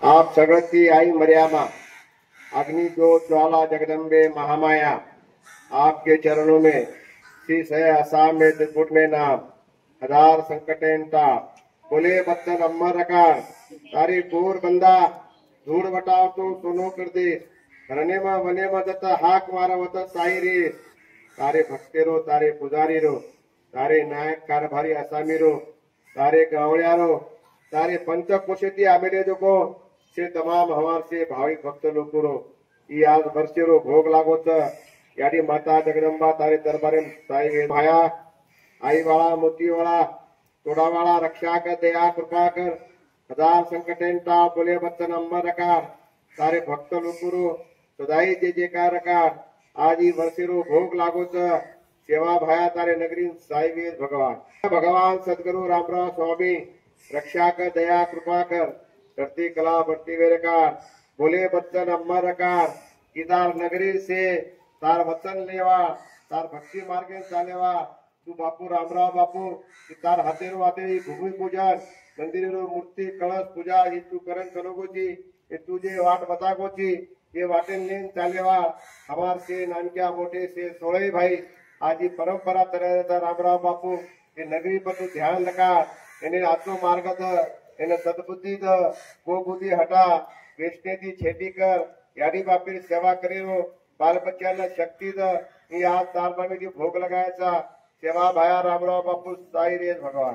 आप सगळती आई मरियामा, अग्नि ज्योत ज्वाला जगदम्बे महामाया, आपके चरणों में शीश है आसाम में त्रिपुट में नाम, हजार संकटें ताप, बोले बच्चन अम्मा रकार, तारी पूर बंदा, धूड़ बटाव तो सोनो कर दे, रने मा वने मा दत्ता हाक मारा वत साई रे, तारे भक्तेरो तारे पुजारी रो, तारे नायक कारभारी आसामी रो, तारे गावड़िया रो, तारे पंचकोशेती आमेले जो को से तमाम हमार से भाविक भक्त लोगों रो ई आज वर्षेरो भोग लागोत याडी माता जगदंबा तारे दरबारे साई भाया आई वाला मोती वाला तोड़ा वाला रक्षा कर दया कृपा कर हजार संकटेंता बोले बच्चन अम्बर रकार तारे भक्त लोगों सदाई जे जयकार रकार आज ही वर्षेरो भोग लागोत सेवा भाया तारे नगरी साई वेद भगवान भगवान सदगुरु रामराव स्वामी रक्षा कर दया कृपा कर करती कला बढ़ती वेरकार बोले बच्चन अम्मा रकार किदार नगरी से तार वचन लेवा तार भक्ति मार्गे चालेवा तू बापू रामराव बापू तार हाथेरो हाथे भूमि पूजन मंदिरो मूर्ति कलश पूजा ये तू करण करोगोची ये तुझे वाट बतागोची ये वाटे लेन चालेवा हमार से नानक्या मोटे से सोळे भाई आज परंपरा तरह रामराव बापू ये नगरी पर तू ध्यान लगा इन्हें आत्म मार्ग इन्हें सदबुद्धि को बुद्धि हटा वेचने दी खेती कर यादी बापी सेवा करेरो बाल बच्चा शक्ति आज तालमा में भोग लगायचा सेवा भाया रामराव बापू साई रे भगवान।